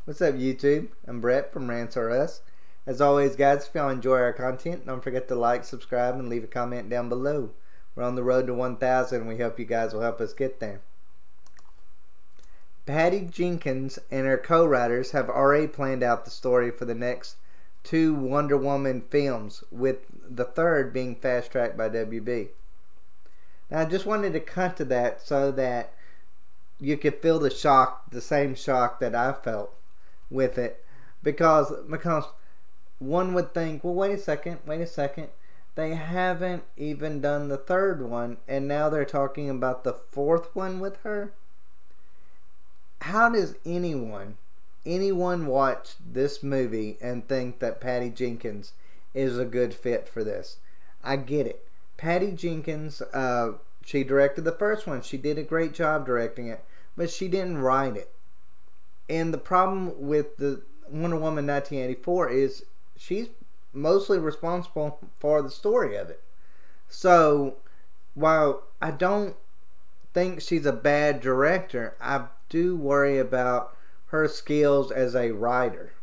What's up, YouTube? I'm Brett from Rants. As always, guys, if y'all enjoy our content, don't forget to like, subscribe, and leave a comment down below. We're on the road to 1,000, and we hope you guys will help us get there. Patty Jenkins and her co-writers have already planned out the story for the next 2 Wonder Woman films, with the third being fast-tracked by WB. Now, I just wanted to cut to that so that you could feel the shock, the same shock that I felt with it, because one would think, well, wait a second, they haven't even done the third one, and now they're talking about the fourth one with her. How does anyone watch this movie and think that Patty Jenkins is a good fit for this? I get it. Patty Jenkins, she directed the first one. She did a great job directing it, but she didn't write it. And the problem with the Wonder Woman 1984 is she's mostly responsible for the story of it. So, while I don't think she's a bad director, I do worry about her skills as a writer.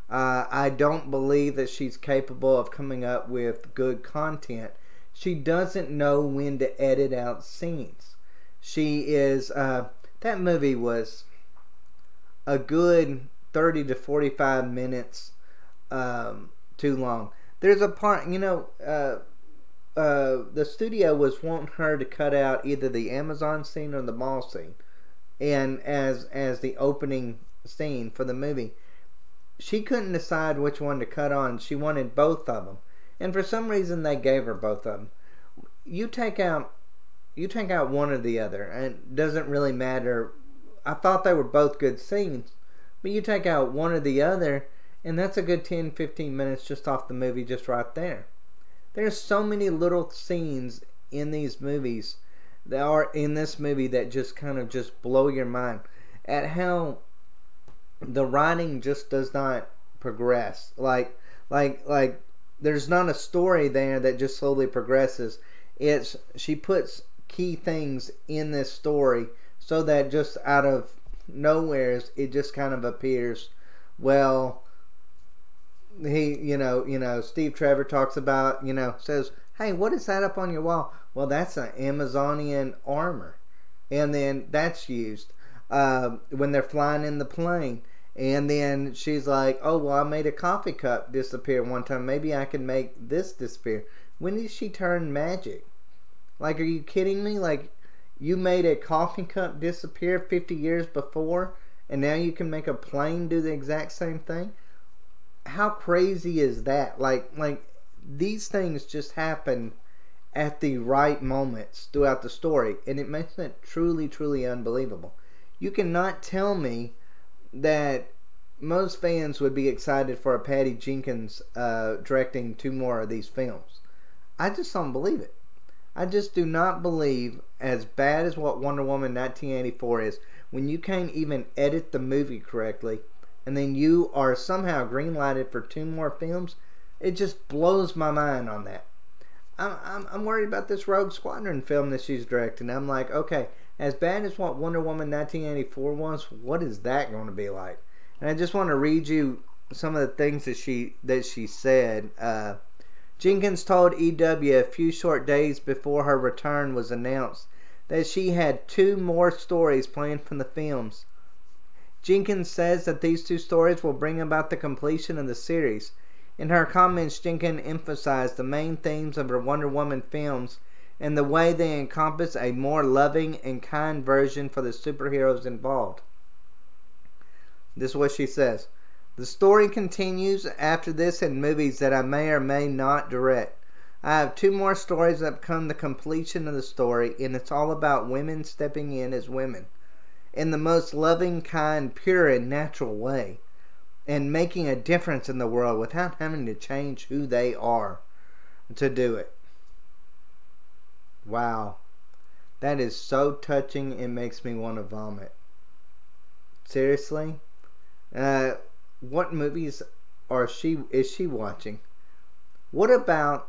I don't believe that she's capable of coming up with good content. She doesn't know when to edit out scenes. She is, that movie was a good 30 to 45 minutes too long. There's a part, the studio was wanting her to cut out either the Amazon scene or the mall scene, and as the opening scene for the movie. She couldn't decide which one to cut on. She wanted both of them, and for some reason they gave her both of them. You take out one or the other, and it doesn't really matter. I thought they were both good scenes, but you take out one or the other, and that's a good 10-15 minutes just off the movie, just right there. There's so many little scenes in these movies that are in this movie that just kind of just blow your mind at how the writing just does not progress. Like there's not a story there that just slowly progresses. She puts key things in this story so that just out of nowhere it just kind of appears. Well, Steve Trevor talks about, says, hey, what is that up on your wall? Well, that's an Amazonian armor. And then that's used when they're flying in the plane. And then she's like, oh, well, I made a coffee cup disappear one time. Maybe I can make this disappear. When did she turn magic? Like, are you kidding me? Like, you made a coffee cup disappear 50 years before, and now you can make a plane do the exact same thing? How crazy is that? Like these things just happen at the right moments throughout the story, and it makes it truly, truly unbelievable. You cannot tell me that most fans would be excited for a Patty Jenkins directing 2 more of these films. I just don't believe it. I just do not believe, as bad as what Wonder Woman 1984 is, when you can't even edit the movie correctly, and then you are somehow green-lighted for 2 more films, it just blows my mind on that. I'm worried about this Rogue Squadron film that she's directing. I'm like, okay, as bad as what Wonder Woman 1984 was, what is that going to be like? And I just want to read you some of the things that she said. Jenkins told EW a few short days before her return was announced that she had 2 more stories planned from the films. Jenkins says that these 2 stories will bring about the completion of the series. In her comments, Jenkins emphasized the main themes of her Wonder Woman films and the way they encompass a more loving and kind version for the superheroes involved. This is what she says. The story continues after this in movies that I may or may not direct. I have 2 more stories that become the completion of the story, and it's all about women stepping in as women in the most loving, kind, pure, and natural way, and making a difference in the world without having to change who they are to do it. Wow. That is so touching, it makes me want to vomit. Seriously? What movies is she watching? What about,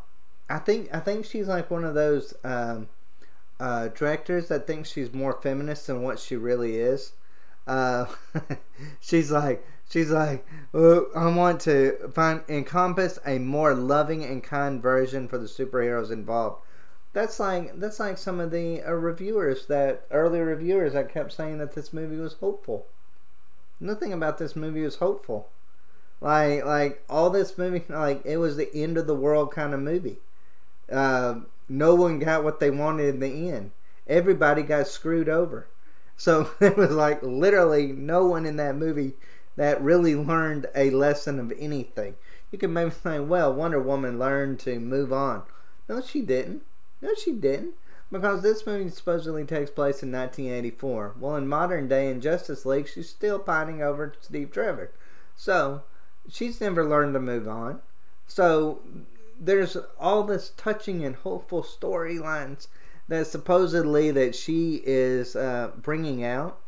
I think she's like one of those directors that thinks she's more feminist than what she really is. She's like, She's like, I want to encompass a more loving and kind version for the superheroes involved. That's like some of the early reviewers that kept saying that this movie was hopeful. Nothing about this movie was hopeful. Like all this movie, like it was the end of the world kind of movie. No one got what they wanted in the end. Everybody got screwed over. So there was like literally no one in that movie that really learned a lesson of anything. You can maybe say, well, Wonder Woman learned to move on. No, she didn't. No, she didn't. Because this movie supposedly takes place in 1984. Well, in modern day in Justice League, she's still pining over Steve Trevor. So, she's never learned to move on. So, there's all this touching and hopeful storylines that supposedly that she is bringing out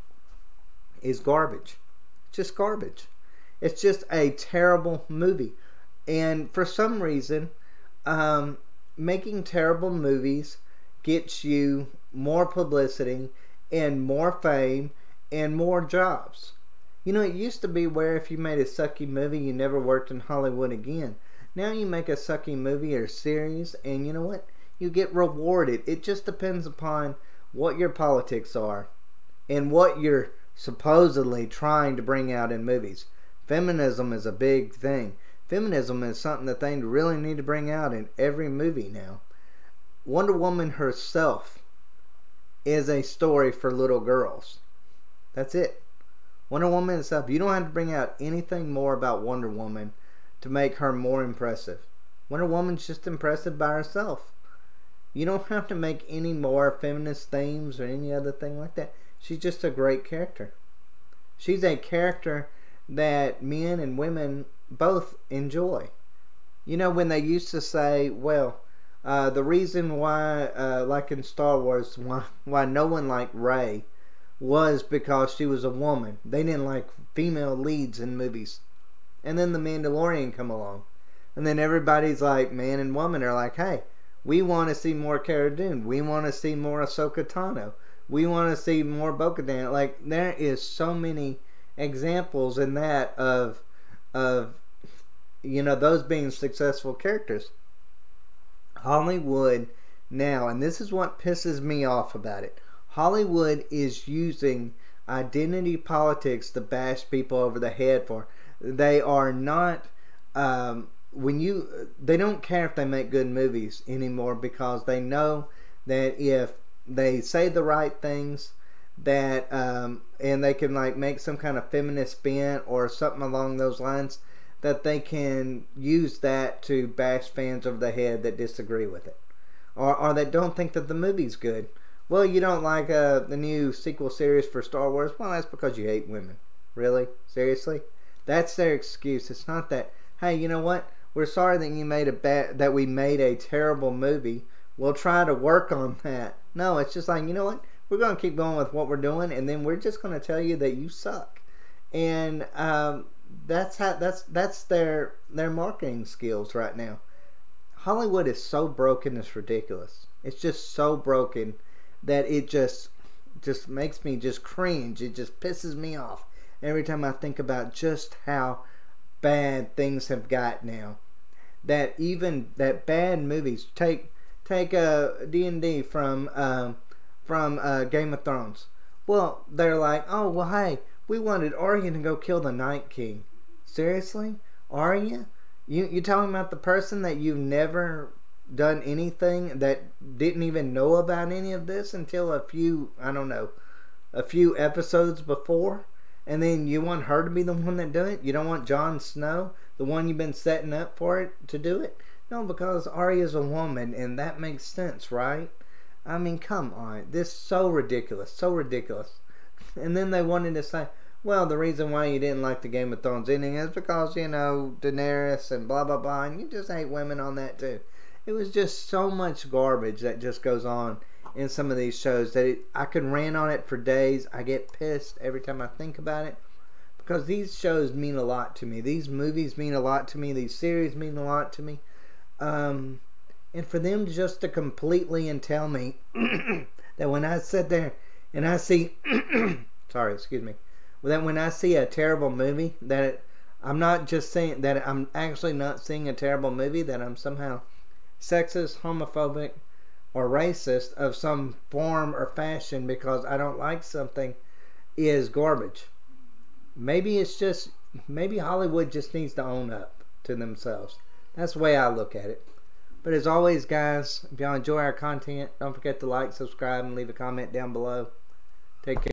is garbage. Just garbage. It's just a terrible movie. And for some reason, making terrible movies gets you more publicity and more fame and more jobs. You know, it used to be where if you made a sucky movie, you never worked in Hollywood again. Now you make a sucky movie or series, and you know what? You get rewarded. It just depends upon what your politics are and what you're supposedly trying to bring out in movies. Feminism is a big thing. Feminism is something that they really need to bring out in every movie now. Wonder Woman herself is a story for little girls. That's it. Wonder Woman itself, you don't have to bring out anything more about Wonder Woman to make her more impressive. Wonder Woman's just impressive by herself. You don't have to make any more feminist themes or any other thing like that. She's just a great character. She's a character that men and women both enjoy. You know, when they used to say, well, the reason why, like in Star Wars, why no one liked Rey was because she was a woman. They didn't like female leads in movies. And then The Mandalorian come along. And then everybody's like, man and woman are like, hey, we want to see more Cara Dune. We want to see more Ahsoka Tano. We want to see more Bo-Katan. Like, there is so many examples in that of you know, those being successful characters. Hollywood now, and this is what pisses me off about it, Hollywood is using identity politics to bash people over the head for. They are not they don't care if they make good movies anymore, because they know that if they say the right things, that and they can like make some kind of feminist spin or something along those lines, that they can use that to bash fans over the head that disagree with it, or that don't think that the movie's good. Well, you don't like the new sequel series for Star Wars? Well, that's because you hate women. Really? Seriously? That's their excuse. It's not that, hey, you know what? We're sorry that we made a terrible movie. We'll try to work on that. No, it's just like, you know what? We're going to keep going with what we're doing, and then we're just going to tell you that you suck. And that's their marketing skills right now. Hollywood is so broken, it's ridiculous. It's just so broken that it just makes me just cringe. It just pisses me off every time I think about just how bad things have got now. That even that bad movies, take D&D from Game of Thrones. Well, they're like, oh well, hey, we wanted Arya to go kill the Night King. Seriously? Arya? You talking about the person that you've never done anything, that didn't even know about any of this until a few episodes before? And then you want her to be the one that do it? You don't want Jon Snow, the one you've been setting up for it, to do it? No, because Arya's a woman, and that makes sense, right? I mean, come on. This is so ridiculous. So ridiculous. And then they wanted to say, well, the reason why you didn't like the Game of Thrones ending is because, you know, Daenerys and blah, blah, blah, and you just hate women on that too. It was just so much garbage that just goes on in some of these shows that I could rant on it for days. I get pissed every time I think about it, because these shows mean a lot to me. These movies mean a lot to me. These series mean a lot to me. And for them just to completely and tell me that when I sit there and I see sorry, excuse me, that when I see a terrible movie, I'm not just saying that I'm actually not seeing a terrible movie, that I'm somehow sexist, homophobic, or racist of some form or fashion because I don't like something is garbage. Maybe Hollywood just needs to own up to themselves. That's the way I look at it. But as always, guys, if y'all enjoy our content, don't forget to like, subscribe, and leave a comment down below. Take care.